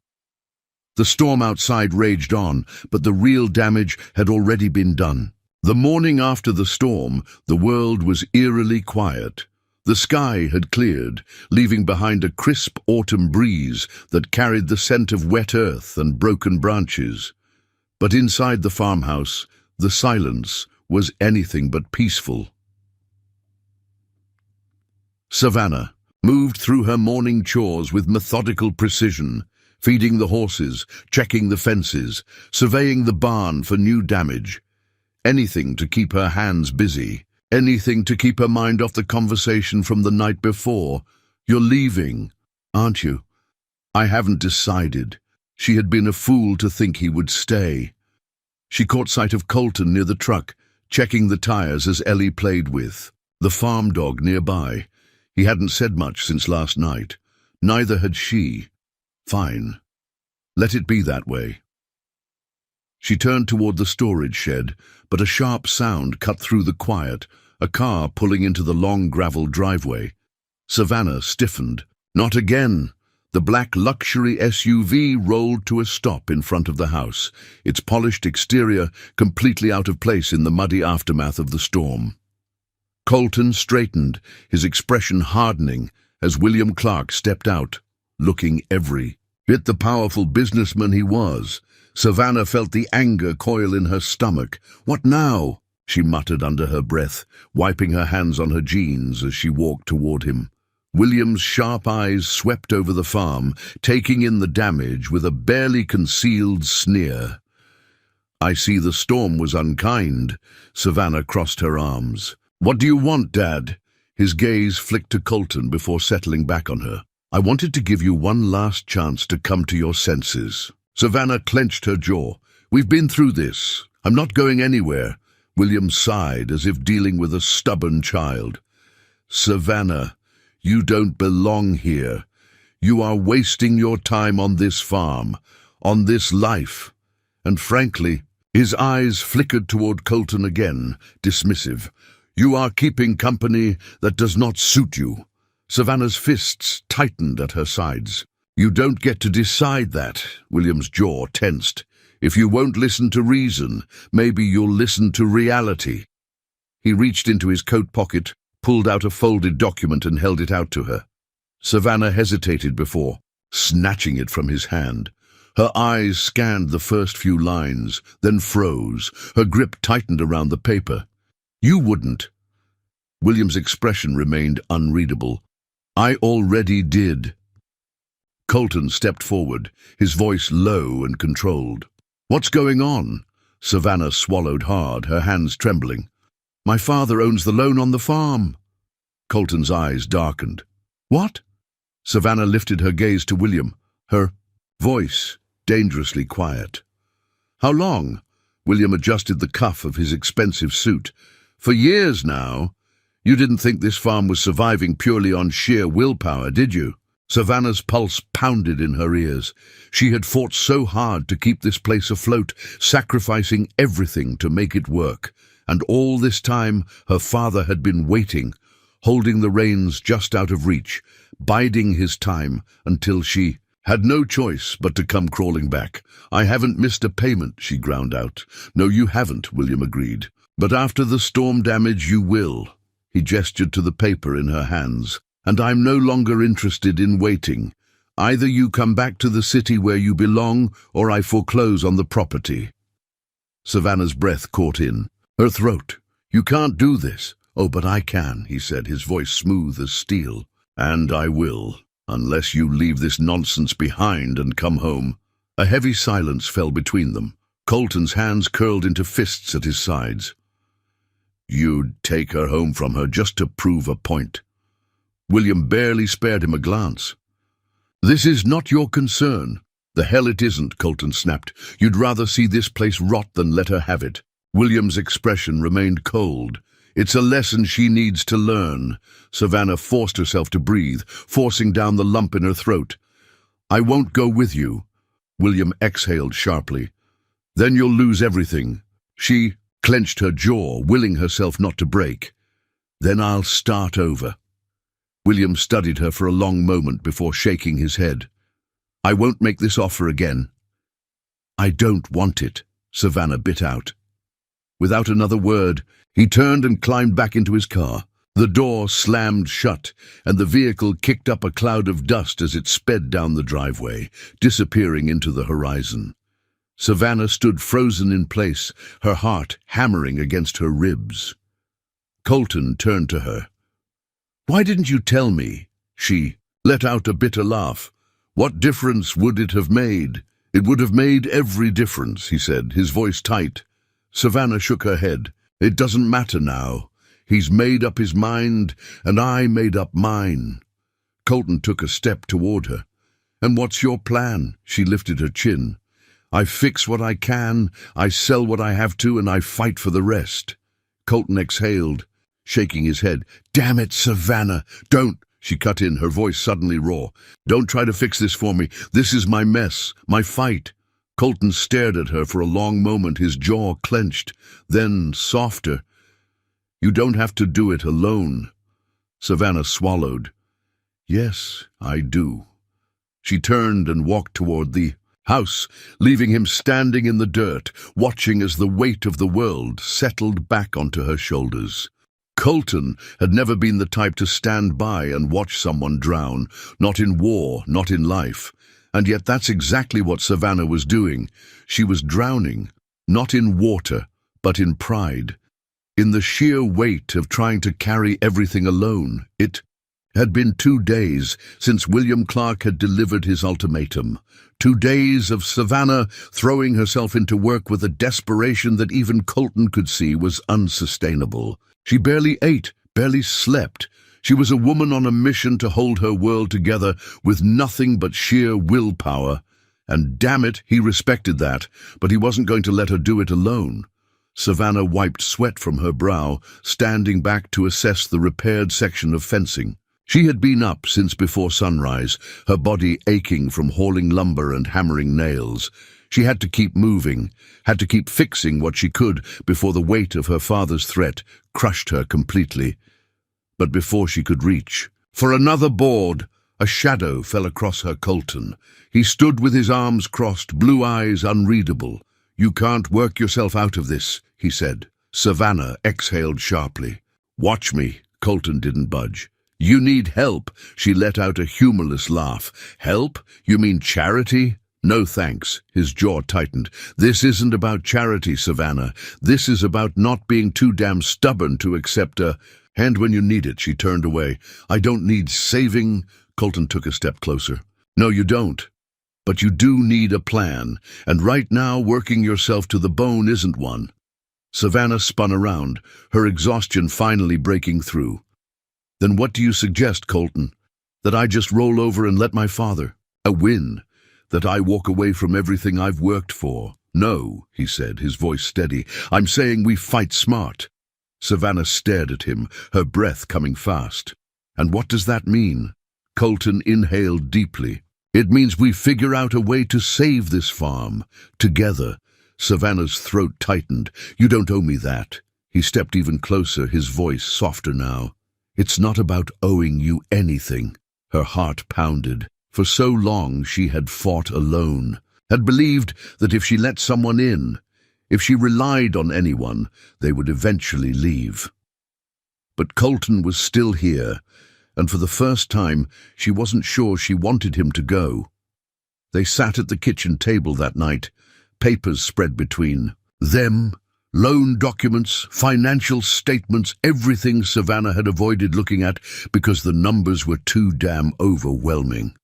The storm outside raged on, but the real damage had already been done. The morning after the storm, the world was eerily quiet. The sky had cleared, leaving behind a crisp autumn breeze that carried the scent of wet earth and broken branches. But inside the farmhouse, the silence was anything but peaceful. Savannah moved through her morning chores with methodical precision, feeding the horses, checking the fences, surveying the barn for new damage. Anything to keep her hands busy, anything to keep her mind off the conversation from the night before. "You're leaving, aren't you?" "I haven't decided." She had been a fool to think he would stay. She caught sight of Colton near the truck, checking the tires as Ellie played with the farm dog nearby. He hadn't said much since last night. Neither had she. Fine. Let it be that way. She turned toward the storage shed, but a sharp sound cut through the quiet, a car pulling into the long gravel driveway. Savannah stiffened. Not again. The black luxury SUV rolled to a stop in front of the house, its polished exterior completely out of place in the muddy aftermath of the storm. Colton straightened, his expression hardening, as William Clark stepped out, looking every bit the powerful businessman he was. Savannah felt the anger coil in her stomach. "What now?" she muttered under her breath, wiping her hands on her jeans as she walked toward him. William's sharp eyes swept over the farm, taking in the damage with a barely concealed sneer. "I see the storm was unkind." Savannah crossed her arms. "What do you want, Dad?" His gaze flicked to Colton before settling back on her. "I wanted to give you one last chance to come to your senses." Savannah clenched her jaw. "We've been through this. I'm not going anywhere." William sighed as if dealing with a stubborn child. "Savannah, you don't belong here. You are wasting your time on this farm, on this life." And frankly, his eyes flickered toward Colton again, dismissive. "You are keeping company that does not suit you." Savannah's fists tightened at her sides. "You don't get to decide that." William's jaw tensed. "If you won't listen to reason, maybe you'll listen to reality." He reached into his coat pocket, pulled out a folded document and held it out to her. Savannah hesitated before snatching it from his hand. Her eyes scanned the first few lines, then froze. Her grip tightened around the paper. "You wouldn't." William's expression remained unreadable. "I already did." Colton stepped forward, his voice low and controlled. What's going on? Savannah swallowed hard, her hands trembling. My father owns the loan on the farm. Colton's eyes darkened. What? Savannah lifted her gaze to William, her voice dangerously quiet. How long? William adjusted the cuff of his expensive suit. For years now. You didn't think this farm was surviving purely on sheer willpower, did you? Savannah's pulse pounded in her ears. She had fought so hard to keep this place afloat, sacrificing everything to make it work. And all this time, her father had been waiting, holding the reins just out of reach, biding his time until she had no choice but to come crawling back. I haven't missed a payment, she ground out. No, you haven't, William agreed. But after the storm damage, you will. He gestured to the paper in her hands. And I'm no longer interested in waiting. Either you come back to the city where you belong, or I foreclose on the property. Savannah's breath caught in her throat. You can't do this. Oh, but I can, he said, his voice smooth as steel. And I will, unless you leave this nonsense behind and come home. A heavy silence fell between them. Colton's hands curled into fists at his sides. You'd take her home from her just to prove a point. William barely spared him a glance. This is not your concern. The hell it isn't, Colton snapped. You'd rather see this place rot than let her have it. William's expression remained cold. It's a lesson she needs to learn. Savannah forced herself to breathe, forcing down the lump in her throat. I won't go with you. William exhaled sharply. Then you'll lose everything. She clenched her jaw, willing herself not to break. Then I'll start over. William studied her for a long moment before shaking his head. I won't make this offer again. I don't want it, Savannah bit out. Without another word, he turned and climbed back into his car. The door slammed shut, and the vehicle kicked up a cloud of dust as it sped down the driveway, disappearing into the horizon. Savannah stood frozen in place, her heart hammering against her ribs. Colton turned to her. Why didn't you tell me? She let out a bitter laugh. What difference would it have made? It would have made every difference, he said, his voice tight. Savannah shook her head. It doesn't matter now. He's made up his mind, and I made up mine. Colton took a step toward her. And what's your plan? She lifted her chin. I fix what I can, I sell what I have to, and I fight for the rest. Colton exhaled, shaking his head. Damn it, Savannah, don't, she cut in, her voice suddenly raw. Don't try to fix this for me. This is my mess, my fight. Colton stared at her for a long moment, his jaw clenched, then softer. You don't have to do it alone. Savannah swallowed. Yes, I do. She turned and walked toward the house, leaving him standing in the dirt, watching as the weight of the world settled back onto her shoulders. Colton had never been the type to stand by and watch someone drown, not in war, not in life. And yet that's exactly what Savannah was doing. She was drowning, not in water, but in pride. In the sheer weight of trying to carry everything alone. It had been 2 days since William Clark had delivered his ultimatum. 2 days of Savannah throwing herself into work with a desperation that even Colton could see was unsustainable. She barely ate, barely slept. She was a woman on a mission to hold her world together with nothing but sheer willpower. And damn it, he respected that, but he wasn't going to let her do it alone. Savannah wiped sweat from her brow, standing back to assess the repaired section of fencing. She had been up since before sunrise, her body aching from hauling lumber and hammering nails. She had to keep moving, had to keep fixing what she could before the weight of her father's threat crushed her completely. But before she could reach for another board, a shadow fell across her. Colton. He stood with his arms crossed, blue eyes unreadable. You can't work yourself out of this, he said. Savannah exhaled sharply. Watch me. Colton didn't budge. You need help. She let out a humorless laugh. Help? You mean charity? No thanks. His jaw tightened. This isn't about charity, Savannah. This is about not being too damn stubborn to accept a hand when you need it. She turned away. I don't need saving. Colton took a step closer. No, you don't. But you do need a plan, and right now working yourself to the bone isn't one. Savannah spun around, her exhaustion finally breaking through. Then what do you suggest, Colton? That I just roll over and let my father? A win? That I walk away from everything I've worked for? No, he said, his voice steady. I'm saying we fight smart. Savannah stared at him, her breath coming fast. And what does that mean? Colton inhaled deeply. It means we figure out a way to save this farm. Together. Savannah's throat tightened. You don't owe me that. He stepped even closer, his voice softer now. It's not about owing you anything. Her heart pounded. For so long she had fought alone, had believed that if she let someone in, if she relied on anyone, they would eventually leave. But Colton was still here, and for the first time she wasn't sure she wanted him to go. They sat at the kitchen table that night, papers spread between them, loan documents, financial statements, everything Savannah had avoided looking at because the numbers were too damn overwhelming.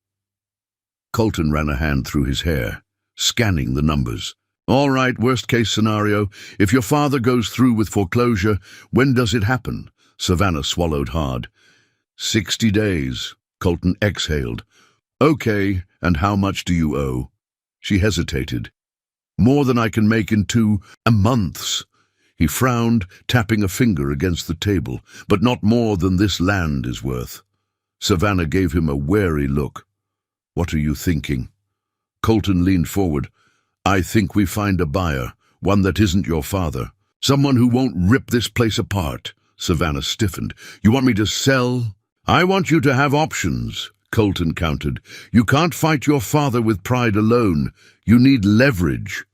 Colton ran a hand through his hair, scanning the numbers. All right, worst-case scenario. If your father goes through with foreclosure, when does it happen? Savannah swallowed hard. 60 days, Colton exhaled. Okay, and how much do you owe? She hesitated. More than I can make in 2 months. He frowned, tapping a finger against the table. But not more than this land is worth. Savannah gave him a wary look. What are you thinking? Colton leaned forward. I think we find a buyer, one that isn't your father. Someone who won't rip this place apart. Savannah stiffened. You want me to sell? I want you to have options, Colton countered. You can't fight your father with pride alone. You need leverage.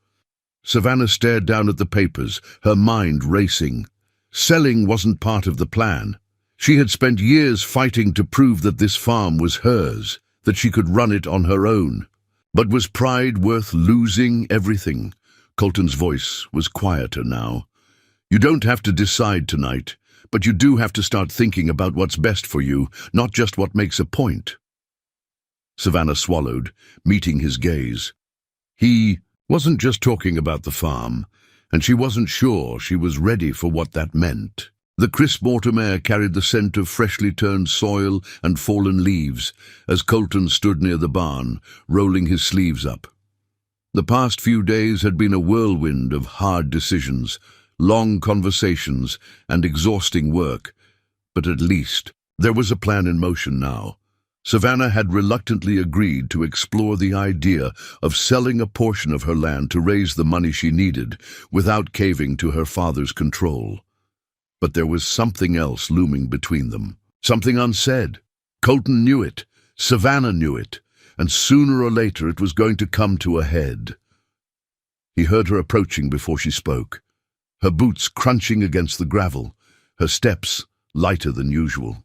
Savannah stared down at the papers, her mind racing. Selling wasn't part of the plan. She had spent years fighting to prove that this farm was hers, that she could run it on her own. But was pride worth losing everything? Colton's voice was quieter now. You don't have to decide tonight, but you do have to start thinking about what's best for you, not just what makes a point. Savannah swallowed, meeting his gaze. He wasn't just talking about the farm, and she wasn't sure she was ready for what that meant. The crisp autumn air carried the scent of freshly turned soil and fallen leaves as Colton stood near the barn, rolling his sleeves up. The past few days had been a whirlwind of hard decisions, long conversations, and exhausting work, but at least there was a plan in motion now. Savannah had reluctantly agreed to explore the idea of selling a portion of her land to raise the money she needed without caving to her father's control. But there was something else looming between them, something unsaid. Colton knew it, Savannah knew it, and sooner or later it was going to come to a head. He heard her approaching before she spoke, her boots crunching against the gravel, her steps lighter than usual.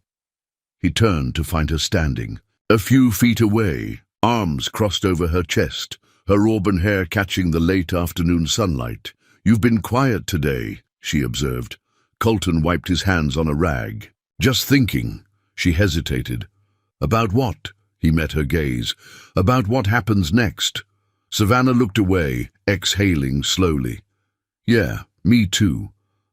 He turned to find her standing, a few feet away, arms crossed over her chest, her auburn hair catching the late afternoon sunlight. You've been quiet today, she observed. Colton wiped his hands on a rag. Just thinking. She hesitated. About what? He met her gaze. About what happens next. Savannah looked away, exhaling slowly. Yeah, me too.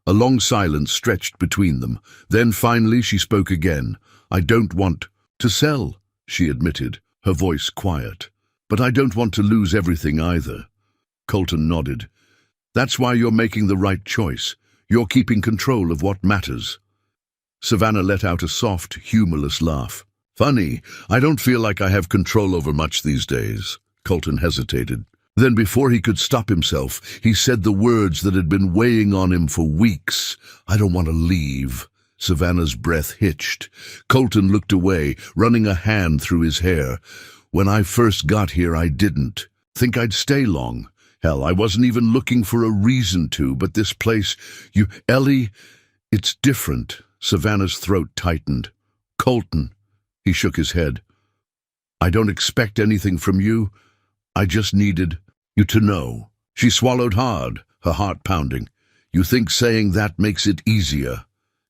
A long silence stretched between them. Then finally she spoke again. I don't want to sell, she admitted, her voice quiet. But I don't want to lose everything either. Colton nodded. That's why you're making the right choice. You're keeping control of what matters. Savannah let out a soft, humorless laugh. Funny, I don't feel like I have control over much these days. Colton hesitated. Then before he could stop himself, he said the words that had been weighing on him for weeks. I don't want to leave. Savannah's breath hitched. Colton looked away, running a hand through his hair. When I first got here, I didn't think I'd stay long. Hell, I wasn't even looking for a reason to, but this place, Ellie, it's different. Savannah's throat tightened. Colton, he shook his head. I don't expect anything from you. I just needed you to know. She swallowed hard, her heart pounding. You think saying that makes it easier?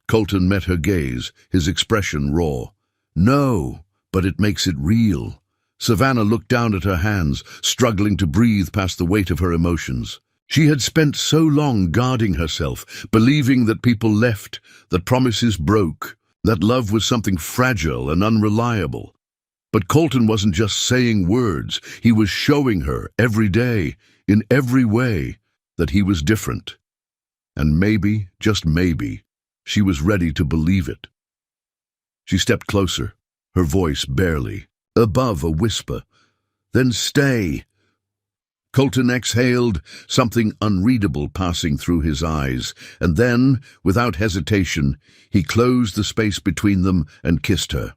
Colton met her gaze, his expression raw. No, but it makes it real. Savannah looked down at her hands, struggling to breathe past the weight of her emotions. She had spent so long guarding herself, believing that people left, that promises broke, that love was something fragile and unreliable. But Colton wasn't just saying words, he was showing her every day, in every way, that he was different. And maybe, just maybe, she was ready to believe it. She stepped closer, her voice barely, above a whisper. "Then stay." Colton exhaled, something unreadable passing through his eyes, and then, without hesitation, he closed the space between them and kissed her.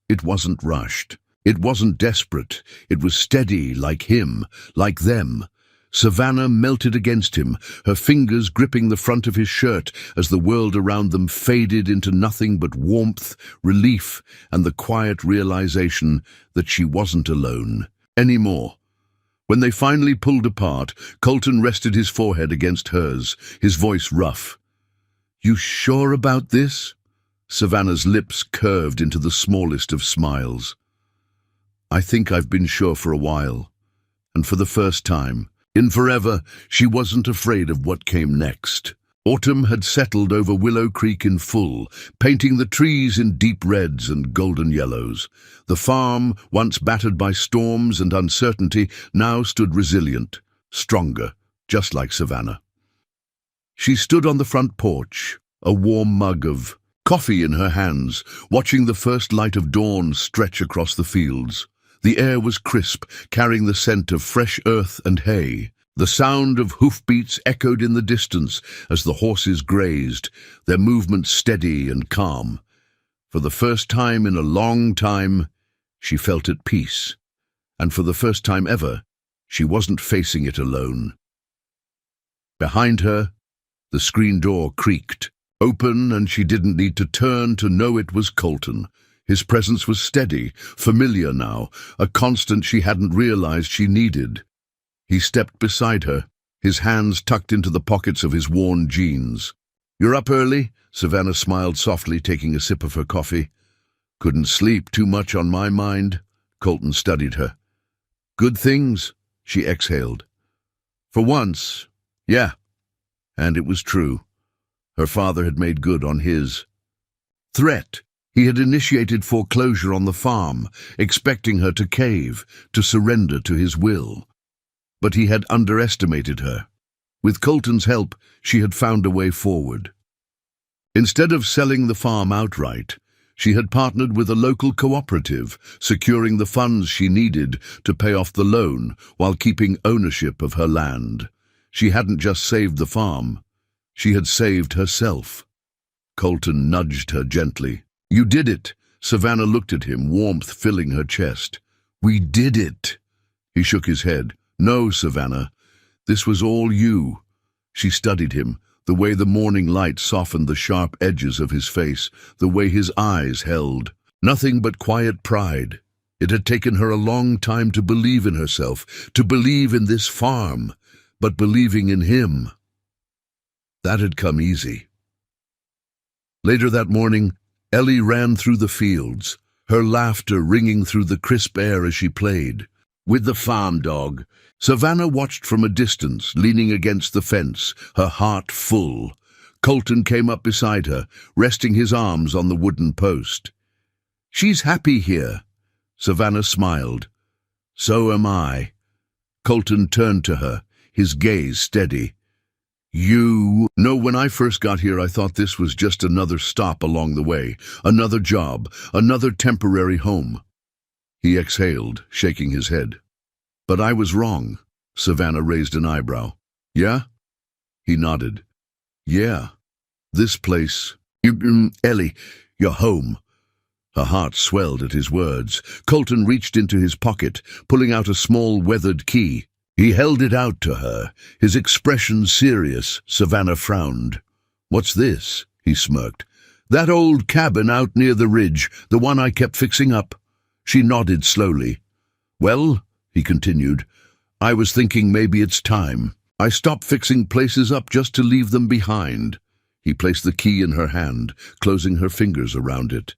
It wasn't rushed. It wasn't desperate. It was steady, like him, like them. Savannah melted against him, her fingers gripping the front of his shirt as the world around them faded into nothing but warmth, relief, and the quiet realization that she wasn't alone anymore. When they finally pulled apart, Colton rested his forehead against hers, his voice rough. "You sure about this?" Savannah's lips curved into the smallest of smiles. "I think I've been sure for a while." And for the first time, in forever, she wasn't afraid of what came next. Autumn had settled over Willow Creek in full, painting the trees in deep reds and golden yellows. The farm, once battered by storms and uncertainty, now stood resilient, stronger, just like Savannah. She stood on the front porch, a warm mug of coffee in her hands, watching the first light of dawn stretch across the fields. The air was crisp, carrying the scent of fresh earth and hay. The sound of hoofbeats echoed in the distance as the horses grazed, their movements steady and calm. For the first time in a long time, she felt at peace. And for the first time ever, she wasn't facing it alone. Behind her, the screen door creaked, open, and she didn't need to turn to know it was Colton. His presence was steady, familiar now, a constant she hadn't realized she needed. He stepped beside her, his hands tucked into the pockets of his worn jeans. "You're up early?" Savannah smiled softly, taking a sip of her coffee. "Couldn't sleep, too much on my mind." Colton studied her. "Good things?" she exhaled. "For once, yeah." And it was true. Her father had made good on his threat. He had initiated foreclosure on the farm, expecting her to cave, to surrender to his will. But he had underestimated her. With Colton's help, she had found a way forward. Instead of selling the farm outright, she had partnered with a local cooperative, securing the funds she needed to pay off the loan while keeping ownership of her land. She hadn't just saved the farm, she had saved herself. Colton nudged her gently. "You did it." Savannah looked at him, warmth filling her chest. "We did it." He shook his head. "No, Savannah, this was all you." She studied him, the way the morning light softened the sharp edges of his face, the way his eyes held. Nothing but quiet pride. It had taken her a long time to believe in herself, to believe in this farm, but believing in him, that had come easy. Later that morning, Ellie ran through the fields, her laughter ringing through the crisp air as she played. With the farm dog, Savannah watched from a distance, leaning against the fence, her heart full. Colton came up beside her, resting his arms on the wooden post. "She's happy here." Savannah smiled. "So am I." Colton turned to her, his gaze steady. "You know, when I first got here, I thought this was just another stop along the way, another job, another temporary home." He exhaled, shaking his head. "But I was wrong." Savannah raised an eyebrow. "Yeah?" He nodded. "Yeah. This place, Ellie, your home." Her heart swelled at his words. Colton reached into his pocket, pulling out a small weathered key. He held it out to her, his expression serious. Savannah frowned. "What's this?" he smirked. "That old cabin out near the ridge, the one I kept fixing up." She nodded slowly. "Well," he continued, "I was thinking maybe it's time. I stopped fixing places up just to leave them behind." He placed the key in her hand, closing her fingers around it.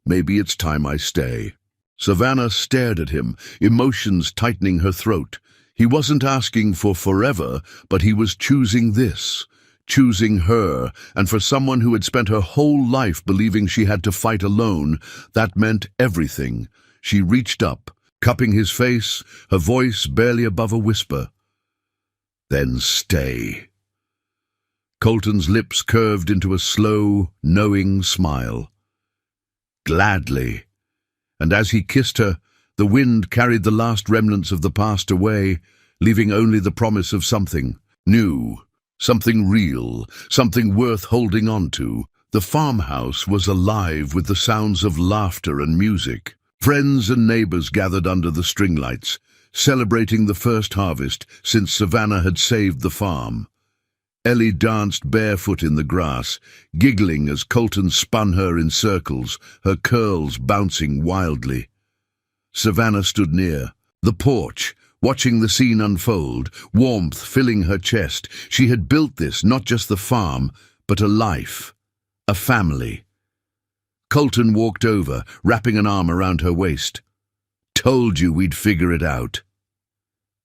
"Maybe it's time I stay." Savannah stared at him, emotions tightening her throat. He wasn't asking for forever, but he was choosing this. Choosing her, and for someone who had spent her whole life believing she had to fight alone, that meant everything. She reached up, cupping his face, her voice barely above a whisper. "Then stay." Colton's lips curved into a slow, knowing smile. "Gladly." And as he kissed her, the wind carried the last remnants of the past away, leaving only the promise of something new, something real, something worth holding on to. The farmhouse was alive with the sounds of laughter and music. Friends and neighbors gathered under the string lights, celebrating the first harvest since Savannah had saved the farm. Ellie danced barefoot in the grass, giggling as Colton spun her in circles, her curls bouncing wildly. Savannah stood near the porch, watching the scene unfold, warmth filling her chest. She had built this, not just the farm, but a life, a family. Colton walked over, wrapping an arm around her waist. "Told you we'd figure it out."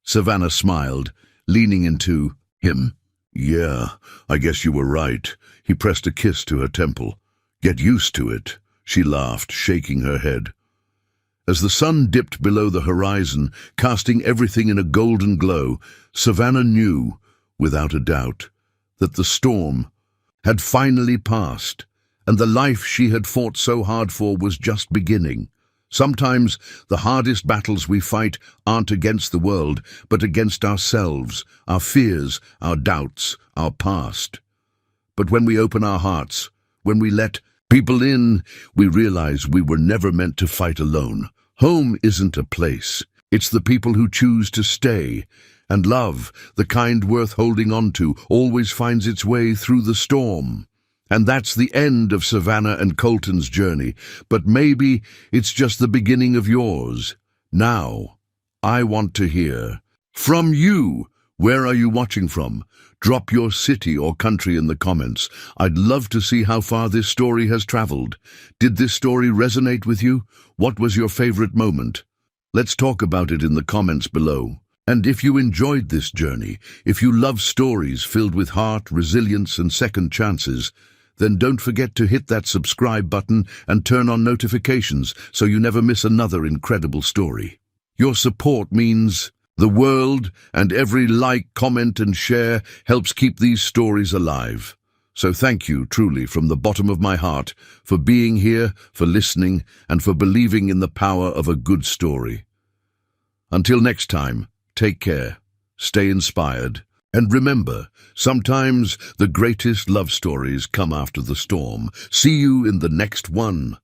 Savannah smiled, leaning into him. "Yeah, I guess you were right." He pressed a kiss to her temple. "Get used to it," she laughed, shaking her head. As the sun dipped below the horizon, casting everything in a golden glow, Savannah knew, without a doubt, that the storm had finally passed, and the life she had fought so hard for was just beginning. Sometimes the hardest battles we fight aren't against the world, but against ourselves, our fears, our doubts, our past. But when we open our hearts, when we let people in, we realize we were never meant to fight alone. Home isn't a place. It's the people who choose to stay. And love, the kind worth holding on to, always finds its way through the storm. And that's the end of Savannah and Colton's journey, but maybe it's just the beginning of yours. Now, I want to hear from you. Where are you watching from? Drop your city or country in the comments. I'd love to see how far this story has traveled. Did this story resonate with you? What was your favorite moment? Let's talk about it in the comments below. And if you enjoyed this journey, if you love stories filled with heart, resilience, and second chances, then don't forget to hit that subscribe button and turn on notifications so you never miss another incredible story. Your support means the world, and every like, comment, and share helps keep these stories alive. So thank you truly from the bottom of my heart for being here, for listening, and for believing in the power of a good story. Until next time, take care, stay inspired, and remember, sometimes the greatest love stories come after the storm. See you in the next one.